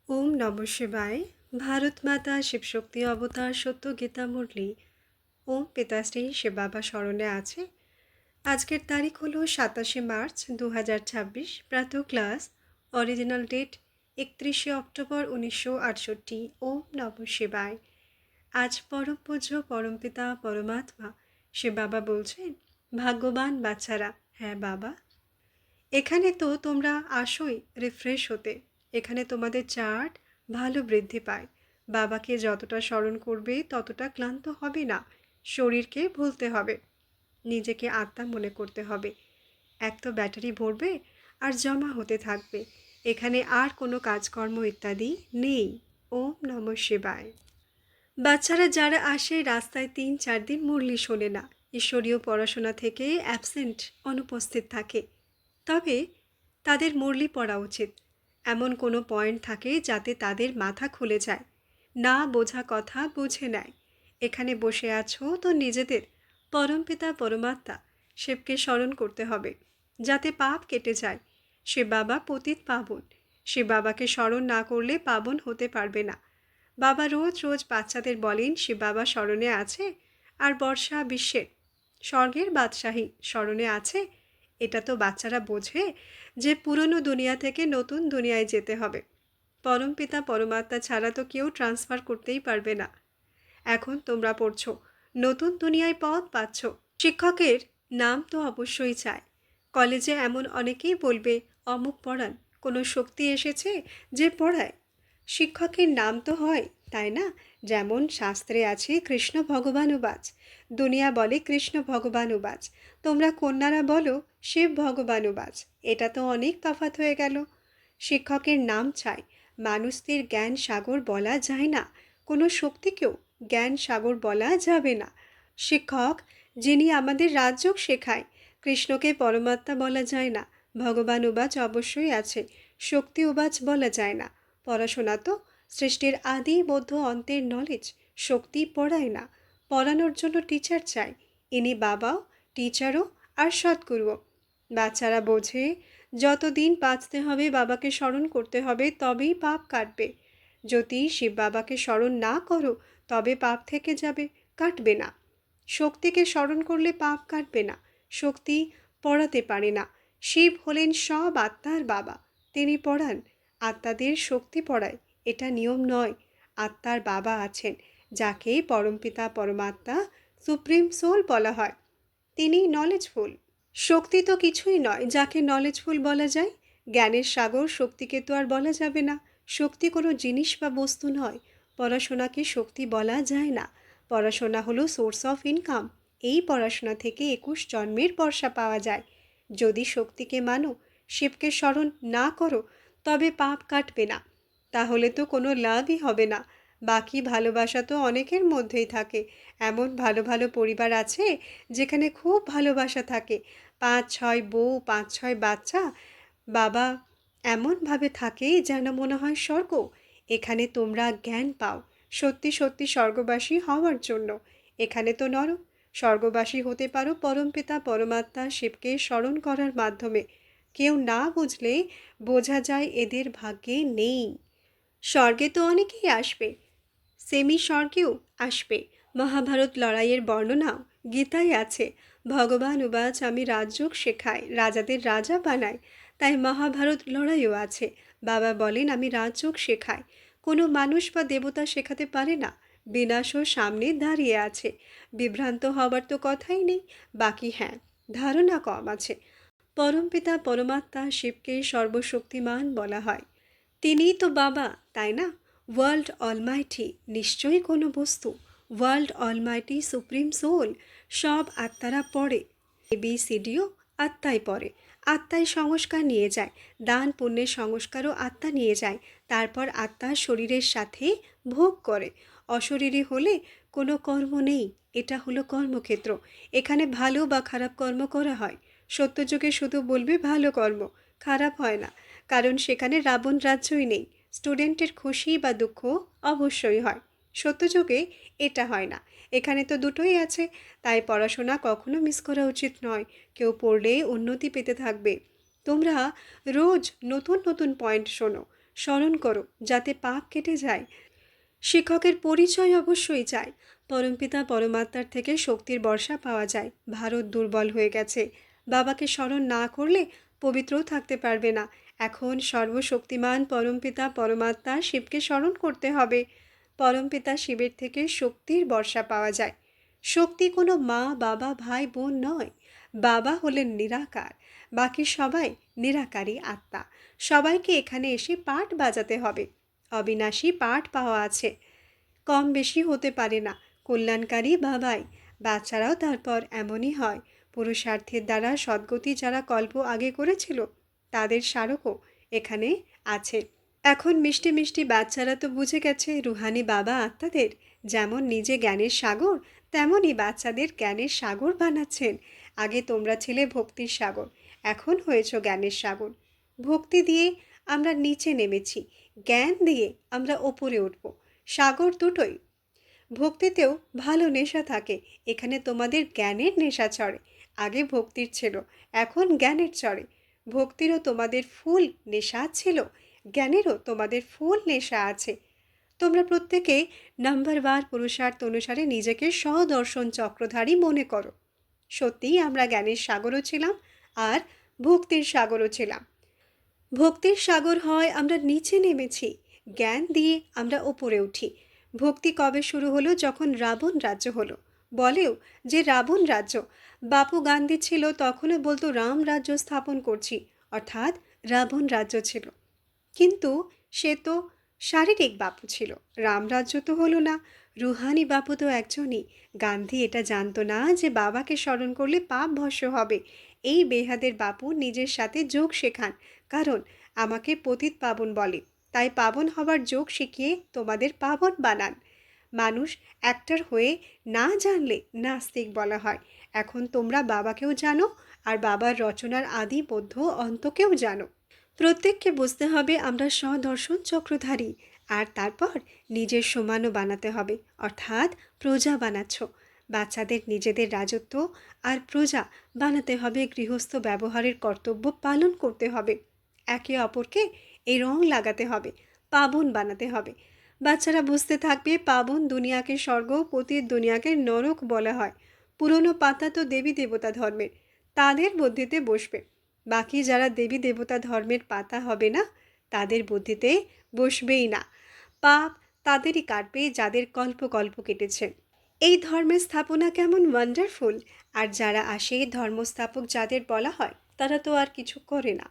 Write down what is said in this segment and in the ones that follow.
ওম নমঃ শিবায়। ভারত মাতা শিবশক্তি অবতার সত্য গীতা মুরলি। ওম পিতাশ্রী শিব বাবা স্মরণে আছে। আজকের তারিখ হলো 27 মার্চ 2026। প্রাতঃ ক্লাস। Original date 31 October 1968। ওম নমঃ শিবায়। আজ পরম পূজ্য পরমপিতা পরমাত্মা শিব বাবা বলছেন, ভাগ্যবান বাচ্চারা। হ্যাঁ বাবা, এখানে তো তোমরা আসোই রিফ্রেশ হতে। এখানে তোমাদের চার্ট ভালো বৃদ্ধি পায়। বাবাকে যতটা স্মরণ করবে ততটা ক্লান্ত হবে না। শরীরকে ভুলতে হবে, নিজেকে আত্মা মনে করতে হবে। এক তো ব্যাটারি ভরবে আর জমা হতে থাকবে। এখানে আর কোনো কাজকর্ম ইত্যাদি নেই। ওম নমঃ শিবায়। বাচ্চারা যারা আসে রাস্তায় 3-4 দিন মুরলি শোনে না, ঈশ্বরীয় পড়াশোনা থেকে অ্যাবসেন্ট, অনুপস্থিত থাকে। তবে তাদের মুরলি পড়া উচিত। এমন কোনো পয়েন্ট থাকে যাতে তাদের মাথা খুলে যায়, না বোঝা কথা বুঝে নেয়। এখানে বসে আছো তো নিজেদের পরমপিতা পরমাত্মা শিবকে স্মরণ করতে হবে, যাতে পাপ কেটে যায়। শিব বাবা পতিত পাবন। শিব বাবাকে স্মরণ না করলে পাবন হতে পারবে না। বাবা রোজ রোজ বাচ্চাদের বলেন শিব বাবা স্মরণে আছে, আর বর্ষা বিশ্বের স্বর্গের বাদশাহী স্মরণে আছে। এটা তো বাচ্চারা বোঝে যে পুরনো দুনিয়া থেকে নতুন দুনিয়ায় যেতে হবে। পরমপিতা পরমাত্মা ছাড়া তো কেউ ট্রান্সফার করতেই পারবে না। এখন তোমরা পড়ছো, নতুন দুনিয়ায় পথ পাচ্ছ। শিক্ষকের নাম তো অবশ্যই চাই। কলেজে এমন অনেকেই বলবে অমুক পড়ান, কোনো শক্তি এসেছে যে পড়ায়। শিক্ষকের নাম তো হয়, তাই না? যেমন শাস্ত্রে আছে কৃষ্ণ ভগবান উবাচ, দুনিয়া বলে কৃষ্ণ ভগবান উবাচ, তোমরা কন্যারা বলো শিব ভগবান উবাচ। এটা তো অনেক তফাৎ হয়ে গেল। শিক্ষকের নাম চাই, মানুষদের জ্ঞান সাগর বলা যায় না, কোনো শক্তিকেও জ্ঞান সাগর বলা যাবে না। শিক্ষক যিনি আমাদের রাজযোগ শেখায়, কৃষ্ণকে পরমাত্মা বলা যায় না। ভগবান উবাচ অবশ্যই আছে, শক্তি উবাচ বলা যায় না। পড়াশোনা তো সৃষ্টির আদি মধ্য অন্তের নলেজ। শক্তি পড়ায় না, পড়ানোর জন্য টিচার চাই। ইনি বাবাও, টিচারও আর সদ্গুরুও। বাচ্চারা বোঝে যতদিন বাঁচতে হবে বাবাকে স্মরণ করতে হবে, তবেই পাপ কাটবে। যদি শিব বাবাকে স্মরণ না করো তবে পাপ থেকে যাবে, কাটবে না। শক্তিকে স্মরণ করলে পাপ কাটবে না। শক্তি পড়াতে পারে না। শিব হলেন সব আত্মার বাবা, তিনি পড়ান। আত্মাদের শক্তি পড়ায়, এটা নিয়ম নয়। আত্মার বাবা আছেন, যাকে পরমপিতা পরমাত্মা সুপ্রিম সোল বলা হয়। তিনি নলেজফুল। শক্তি তো কিছুই নয় যাকে নলেজফুল বলা যায়। জ্ঞানের সাগর শক্তিকে তো আর বলা যাবে না। শক্তি কোনো জিনিস বা বস্তু নয়। পড়াশোনাকে শক্তি বলা যায় না। পড়াশোনা হলো সোর্স অফ ইনকাম। এই পড়াশোনা থেকে 21 জন্মের বর্ষা পাওয়া যায়। যদি শক্তিকে মানো, শিবকে স্মরণ না করো, তবে পাপ কাটবে না। তাহলে তো কোনো লাভই হবে না। বাকি ভালোবাসা তো অনেকের মধ্যেই থাকে। এমন ভালো ভালো পরিবার আছে যেখানে খুব ভালোবাসা থাকে, 5-6 বউ, 5-6 বাচ্চা, বাবা এমনভাবে থাকে যেন মনে হয় স্বর্গ। এখানে তোমরা জ্ঞান পাও সত্যি সত্যি স্বর্গবাসী হওয়ার জন্য। এখানে তো নরক। স্বর্গবাসী হতে পারো পরমপিতা পরমাত্মা শিবকে স্মরণ করার মাধ্যমে। কেউ না বুঝলে বোঝা যায় এদের ভাগ্যে নেই। স্বর্গে তো অনেকেই আসবে, সেমি স্বর্গেও আসবে। মহাভারত লড়াইয়ের বর্ণনাও গীতায় আছে। ভগবান উবাচ আমি রাজযোগ শেখাই, রাজাদের রাজা বানাই। তাই মহাভারত লড়াইও আছে। বাবা বলেন আমি রাজযোগ শেখাই। কোনো মানুষ বা দেবতা শেখাতে পারে না। বিনাশও সামনে দাঁড়িয়ে আছে। বিভ্রান্ত হবার তো কথাই নেই। বাকি হ্যাঁ, ধারণা কম আছে। পরমপিতা পরমাত্মা শিবকে সর্বশক্তিমান বলা হয়। তিনিই তো বাবা, তাই না? ওয়ার্ল্ড অলমাইটি নিশ্চয়ই কোনো বস্তু। World almighty supreme soul. সব আত্মারা পড়ে, ABCDও আত্মাই পড়ে। আত্মাই সংস্কার নিয়ে যায়। দান পুণ্যের সংস্কারও আত্মা নিয়ে যায়। তারপর আত্মা শরীরের সাথে ভোগ করে। অশরীরী হলে কোনো কর্ম নেই। এটা হলো কর্মক্ষেত্র। এখানে ভালো বা খারাপ কর্ম করা হয়। সত্যযুগে শুধু বলবে ভালো কর্ম, খারাপ হয় না। কারণ সেখানে রাবণ রাজ্যই নেই। স্টুডেন্টের খুশি বা দুঃখ অবশ্যই হয়। সত্যযুগে এটা হয় না। এখানে তো দুটোই আছে। তাই পড়াশোনা কখনো মিস করা উচিত নয়। কেউ পড়লে উন্নতি পেতে থাকবে। তোমরা রোজ নতুন নতুন পয়েন্ট শোনো। স্মরণ করো যাতে পাপ কেটে যায়। শিক্ষকের পরিচয় অবশ্যই চাই। পরমপিতা পরমাত্মার থেকে শক্তির বর্ষা পাওয়া যায়। ভারত দুর্বল হয়ে গেছে। বাবাকে স্মরণ না করলে পবিত্রও থাকতে পারবে না। এখন সর্বশক্তিমান পরমপিতা পরমাত্মা শিবকে স্মরণ করতে হবে। পরমপিতা শিবের থেকে শক্তির বর্ষা পাওয়া যায়। শক্তি কোনো মা বাবা ভাই বোন নয়। বাবা হলেন নিরাকার, বাকি সবাই নিরাকারী আত্মা। সবাইকে এখানে এসে পাঠ বাজাতে হবে। অবিনাশী পাঠ পাওয়া আছে, কম বেশি হতে পারে না। কল্যাণকারী বাবাই। বাচ্চারাও তারপর এমনই হয়। পুরুষার্থের দ্বারা সদ্গতি যারা কল্প আগে করেছিল তাদের স্মারকও এখানে আছে। এখন মিষ্টি মিষ্টি বাচ্চারা তো বুঝে গেছে রুহানি বাবা আত্মাদের যেমন নিজে জ্ঞানের সাগর, তেমনই বাচ্চাদের জ্ঞানের সাগর বানাচ্ছেন। আগে তোমরা ছিলে ভক্তির সাগর, এখন হয়েছ জ্ঞানের সাগর। ভক্তি দিয়ে আমরা নিচে নেমেছি, জ্ঞান দিয়ে আমরা ওপরে উঠব। সাগর দুটোই। ভক্তিতেও ভালো নেশা থাকে। এখানে তোমাদের জ্ঞানের নেশা চড়ে। আগে ভক্তির ছিল, এখন জ্ঞানের চড়ে। ভক্তিরও তোমাদের ফুল নেশা ছিল, জ্ঞানেরও তোমাদের ফুল নেশা আছে। তোমরা প্রত্যেকে নাম্বারবার পুরুষার্থ অনুসারে নিজেকে স্বদর্শন চক্রধারী মনে করো। সত্যিই আমরা জ্ঞানের সাগরও ছিলাম আর ভক্তির সাগরও ছিলাম। ভক্তির সাগর হয় আমরা নিচে নেমেছি, জ্ঞান দিয়ে আমরা ওপরে উঠি। ভক্তি কবে শুরু হলো? যখন রাবণ রাজ্য হলো। বলেও যে রাবণ রাজ্য। বাপু গান্ধী ছিল তখনও বলতো রাম রাজ্য স্থাপন করছি, অর্থাৎ রাবণ রাজ্য ছিল। কিন্তু সে তো শারীরিক বাপু ছিল, রামরাজ্য তো হলো না। রুহানি বাপু তো একজনই। গান্ধী এটা জানতো না যে বাবাকে স্মরণ করলে পাপ ভস্য হবে। এই বেহাদের বাপু নিজের সাথে যোগ শেখান, কারণ আমাকে পতিত পাবন বলে, তাই পাবন হবার যোগ শিখিয়ে তোমাদের পাবন বানান। মানুষ একটার হয়ে না জানলে নাস্তিক বলা হয়। এখন তোমরা বাবাকেও জানো আর বাবার রচনার আদি মধ্য অন্তকেও জানো। প্রত্যেককে বুঝতে হবে আমরা স্বদর্শন চক্রধারী। আর তারপর নিজের সমানও বানাতে হবে, অর্থাৎ প্রজা বানাচ্ছ। বাচ্চাদের নিজেদের রাজত্ব আর প্রজা বানাতে হবে। গৃহস্থ ব্যবহারের কর্তব্য পালন করতে হবে। একে অপরকে এই রং লাগাতে হবে, পাবন বানাতে হবে। বাচ্চারা বুঝতে থাকবে পাবন দুনিয়াকে স্বর্গ, পতিত দুনিয়াকে নরক বলা হয়। পুরনো পাতা তো দেবী দেবতা ধর্মের, তাদের বুদ্ধিতে বসবে। বাকি যারা দেবী দেবতা ধর্মের পাতা হবে না, তাদের বুদ্ধিতে বসবেই না। পাপ তাদেরই কাটবে যাদের কল্প কল্প কেটেছে। এই ধর্মের স্থাপনা কেমন ওয়ান্ডারফুল। আর যারা আসে ধর্মস্থাপক যাদের বলা হয়, তারা তো আর কিছু করে না।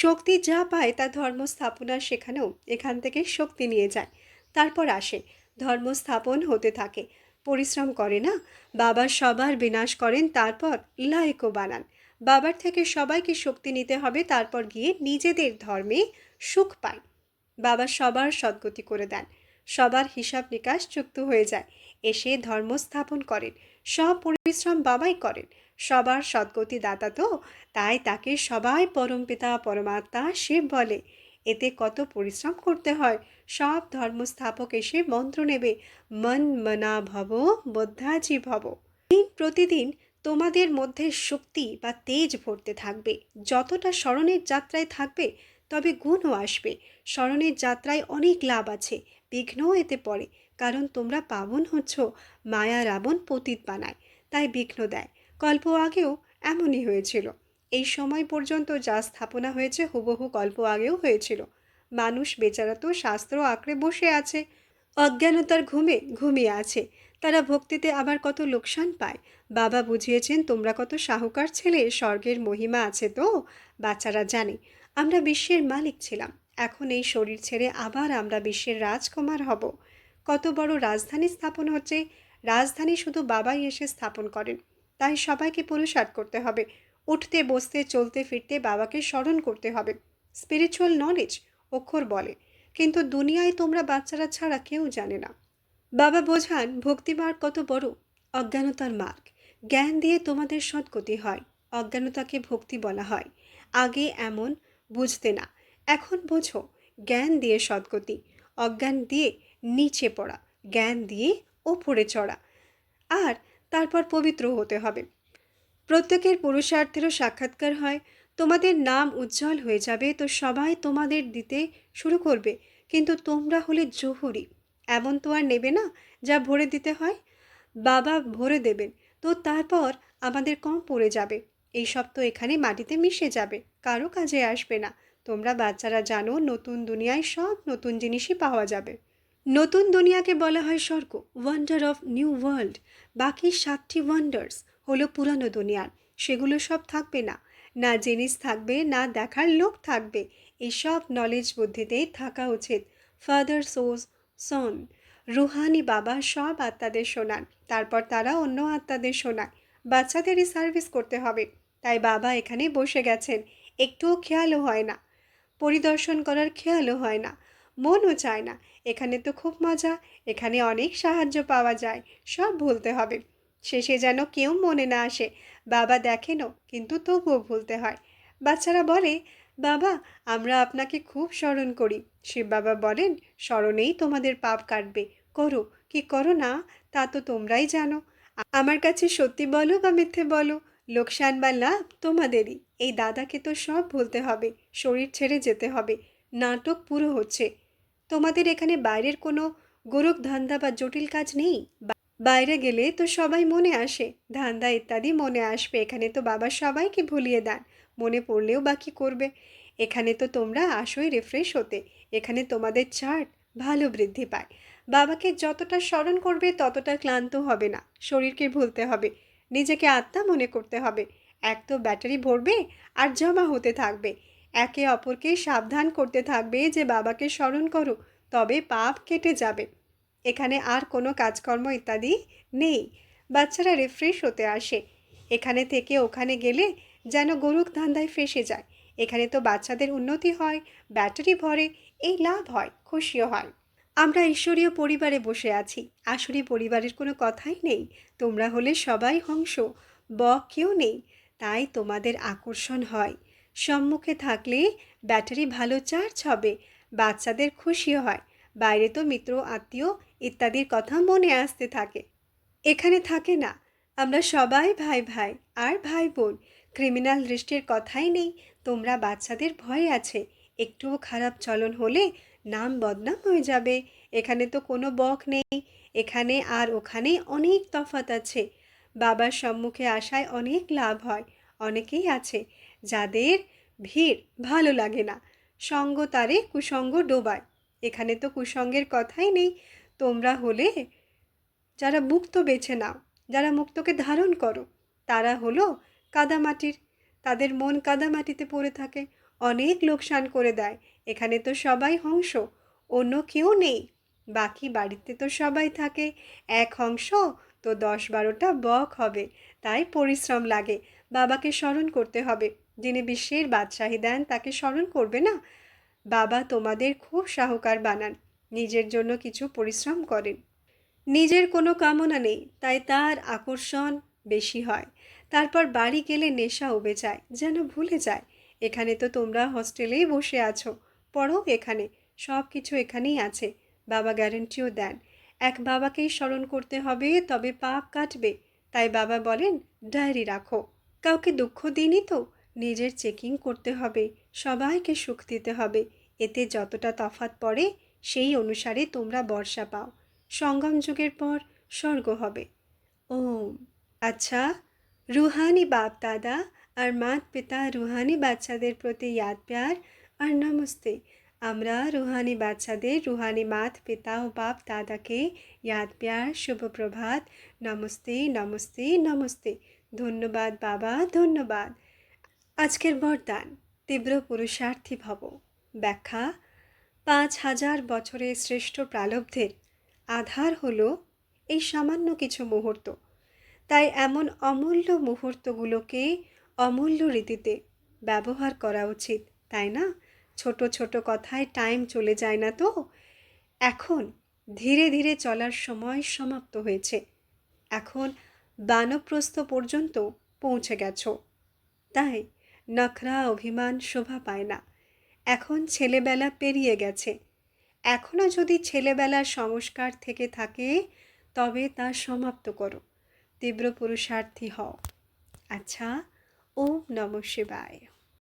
শক্তি যা পায় তা ধর্ম স্থাপনা সেখানেও এখান থেকে শক্তি নিয়ে যায়। তারপর আসে ধর্মস্থাপন হতে থাকে। পরিশ্রম করে না। বাবা সবার বিনাশ করেন, তারপর লায়কও বানান। বাবার থেকে সবাইকে শক্তি নিতে হবে, তারপর গিয়ে নিজেদের ধর্মে সুখ পায়। বাবা সবার সদ্গতি করে দেন, সবার হিসাব নিকাশ যুক্ত হয়ে যায়। এসে ধর্ম স্থাপন করেন। সব পরিশ্রম বাবাই করেন, সবার সদ্গতি দাতা তো, তাই তাকে সবাই পরমপিতা পরমাত্মা শিব বলে। এতে কত পরিশ্রম করতে হয়। সব ধর্মস্থাপক এসে মন্ত্র নেবে, মন মনা ভব বদ্ধাজি ভব। দিন প্রতিদিন তোমাদের মধ্যে শক্তি বা তেজ ভরতে থাকবে। যতটা স্মরণের যাত্রায় থাকবে তবে গুণও আসবে। স্মরণের যাত্রায় অনেক লাভ আছে, বিঘ্নও এতে পড়ে। কারণ তোমরা পাবন হচ্ছ, মায়া রাবণ পতিত বানায়, তাই বিঘ্ন দেয়। কল্প আগেও এমনই হয়েছিল। এই সময় পর্যন্ত যা স্থাপনা হয়েছে হুবহু কল্প আগেও হয়েছিল। মানুষ বেচারা তো শাস্ত্র আঁকড়ে বসে আছে, অজ্ঞানতার ঘুমে ঘুমিয়ে আছে। তারা ভক্তিতে আবার কত লোকসান পায়। বাবা বুঝিয়েছেন তোমরা কত সাহুকার ছেলে, স্বর্গের মহিমা আছে তো। বাচ্চারা জানে আমরা বিশ্বের মালিক ছিলাম, এখন এই শরীর ছেড়ে আবার আমরা বিশ্বের রাজকুমার হব। কত বড় রাজধানী স্থাপন হচ্ছে। রাজধানী শুধু বাবাই এসে স্থাপন করেন, তাই সবাইকে পুরুষার্থ করতে হবে। উঠতে বসতে চলতে ফিরতে বাবাকে স্মরণ করতে হবে। স্পিরিচুয়াল নলেজ অক্ষর বলে, কিন্তু দুনিয়ায় তোমরা বাচ্চারা ছাড়া কেউ জানে না। বাবা বোঝান ভক্তিমার্গ কত বড়। অজ্ঞানতার মার্গ। জ্ঞান দিয়ে তোমাদের সদ্গতি হয়, অজ্ঞানতাকে ভক্তি বলা হয়। আগে এমন বুঝতে না, এখন বোঝো। জ্ঞান দিয়ে সদ্গতি, অজ্ঞান দিয়ে নিচে পড়া, জ্ঞান দিয়ে ওপরে চড়া। আর তারপর পবিত্র হতে হবে। প্রত্যেকের পুরুষার্থেরও সাক্ষাৎকার হয়। তোমাদের নাম উজ্জ্বল হয়ে যাবে, তো সবাই তোমাদের দিতে শুরু করবে। কিন্তু তোমরা হলে জহুরি, এমন তো আর নেবে না যা ভরে দিতে হয়। বাবা ভরে দেবেন, তো তারপর আমাদের কম পড়ে যাবে। এইসব তো এখানে মাটিতে মিশে যাবে, কারো কাজে আসবে না। তোমরা বাচ্চারা জানো, নতুন দুনিয়ায় সব নতুন জিনিসই পাওয়া যাবে। নতুন দুনিয়াকে বলা হয় স্বর্গ, ওয়ান্ডার অফ নিউ ওয়ার্ল্ড। বাকি 7টি ওয়ান্ডার্স হলো পুরানো দুনিয়ার, সেগুলো সব থাকবে না। না জিনিস থাকবে, না দেখার লোক থাকবে। এসব নলেজ বুদ্ধিতেই থাকা উচিত। ফাদার সোজ সন, রুহানি বাবা সব আত্মাদের শোনান, তারপর তারা অন্য আত্মাদের শোনায়। বাচ্চাদেরই সার্ভিস করতে হবে, তাই বাবা এখানে বসে গেছেন। একটুও খেয়ালও হয় না, পরিদর্শন করার খেয়ালও হয় না, মনও চায় না। এখানে তো খুব মজা, এখানে অনেক সাহায্য পাওয়া যায়। সব ভুলতে হবে, শেষে যেন কেউ মনে না আসে। বাবা দেখেনও, কিন্তু তবুও ভুলতে হয়। বাচ্চারা বলে, বাবা আমরা আপনাকে খুব স্মরণ করি। শিব বাবা বলেন, স্মরণেই তোমাদের পাপ কাটবে। করো কি করো না তা তো তোমরাই জানো। আমার কাছে সত্যি বলো বা মিথ্যে বলো, লোকসান বা লাভ তোমাদেরই। এই দাদাকে তো সব ভুলতে হবে, শরীর ছেড়ে যেতে হবে। নাটক পুরো হচ্ছে। তোমাদের এখানে বাইরের কোনো গোরখ ধান্দা বা জটিল কাজ নেই। বাইরে গেলে তো সবাই মনে আসে, ধান্দা ইত্যাদি মনে আসবে। এখানে তো বাবা সবাইকে ভুলিয়ে দেন, মনে পড়লেও বা কী করবে। এখানে তো তোমরা আসোই রিফ্রেশ হতে। এখানে তোমাদের চার্ট ভালো বৃদ্ধি পায়। বাবাকে যতটা স্মরণ করবে ততটা ক্লান্ত হবে না। শরীরকে ভুলতে হবে, নিজেকে আত্মা মনে করতে হবে। এক তো ব্যাটারি ভরবে, আর জমা হতে থাকবে। একে অপরকে সাবধান করতে থাকবে যে বাবাকে স্মরণ করো, তবে পাপ কেটে যাবে। এখানে আর কোনো কাজকর্ম ইত্যাদি নেই। বাচ্চারা রিফ্রেশ হতে আসে। এখানে থেকে ওখানে গেলে যেন গরুক ধান্দায় ফেসে যায়। এখানে তো বাচ্চাদের উন্নতি হয়, ব্যাটারি ভরে, এই লাভ হয়, খুশিও হয়। আমরা ঈশ্বরীয় পরিবারে বসে আছি, আসরি পরিবারের কোনো কথাই নেই। তোমরা হলে সবাই হংস, বক কেউ নেই, তাই তোমাদের আকর্ষণ হয়। সম্মুখে থাকলে ব্যাটারি ভালো চার্জ হবে, বাচ্চাদের খুশিও হয়। বাইরে তো মিত্র আত্মীয় ইত্যাদির কথা মনে আসতে থাকে, এখানে থাকে না। আমরা সবাই ভাই ভাই আর ভাই বোন, ক্রিমিনাল দৃষ্টির কথাই নেই। তোমরা বাচ্চাদের ভয় আছে, একটুও খারাপ চলন হলে নাম বদনাম হয়ে যাবে। এখানে তো কোনো বক নেই, এখানে আর ওখানে অনেক তফাৎ আছে। বাবার সম্মুখে আসায় অনেক লাভ হয়। অনেকেই আছে যাদের ভিড় ভালো লাগে না, সঙ্গ তারে কুসঙ্গ ডোবায়। এখানে তো কুসঙ্গের কথাই নেই। তোমরা হলে যারা মুক্ত বেছে নাও, যারা মুক্তকে ধারণ করো, তারা হলো কাদামাটির। তাদের মন কাদামাটিতে পড়ে থাকে, অনেক লোকসান করে দেয়। এখানে তো সবাই হংস, অন্য কেউ নেই। বাকি বাড়িতে তো সবাই থাকে, এক হংস তো 10-12টা বক হবে। তাই পরিশ্রম লাগে, বাবাকে স্মরণ করতে হবে। যিনি বিশ্বের বাদশাহী দেন তাকে স্মরণ করবে না? বাবা তোমাদের খুব সাহকার বানান, নিজের জন্য কিছু পরিশ্রম করেন। নিজের কোনো কামনা নেই, তাই তার আকর্ষণ বেশি হয়। তারপর বাড়ি গেলে নেশা উবে যায়, যেন ভুলে যায়। এখানে তো তোমরা হস্টেলেই বসে আছো, পড়ো এখানে, সব কিছু এখানেই আছে। বাবা গ্যারান্টিও দেন, এক বাবাকেই স্মরণ করতে হবে, তবে পাপ কাটবে। তাই বাবা বলেন, ডায়েরি রাখো। কাউকে দুঃখ দিইনি তো, নিজের চেকিং করতে হবে, সবাইকে সুখ দিতে হবে। এতে যতটা তফাৎ পড়ে সেই অনুসারে তোমরা বর্ষা পাও। সঙ্গম যুগের পর স্বর্গ হবে। ওম। আচ্ছা, রুহানি বাপ দাদা আর মাত পিতা রুহানি বাচ্চাদের প্রতি ইয়াদ প্যার আর নমস্তে। আমরা রুহানি বাচ্চাদের রুহানি মাত পিতা ও বাপ দাদাকে ইয়াদ প্যার, শুভ প্রভাত, নমস্তে নমস্তে নমস্তে। ধন্যবাদ বাবা, ধন্যবাদ। আজকের বরদান, তীব্র পুরুষার্থী ভব। ব্যাখ্যা, 5000 বছরের শ্রেষ্ঠ প্রালব্ধের আধার হলো এই সামান্য কিছু মুহূর্ত। তাই এমন অমূল্য মুহূর্তগুলোকে অমূল্য রীতিতে ব্যবহার করা উচিত, তাই না? ছোট ছোট কথায় টাইম চলে যায় না তো? এখন ধীরে ধীরে চলার সময় সমাপ্ত হয়েছে। এখন বানপ্রস্থ পর্যন্ত পৌঁছে গেছো। তাই নখরা অভিমান শোভা পায় না। এখন ছেলেবেলা পেরিয়ে গেছে। এখনও যদি ছেলেবেলার সংস্কার থেকে থাকে, তবে তা সমাপ্ত করো, তীব্র পুরুষার্থী হও। আচ্ছা, ওম নমঃ শিবায়।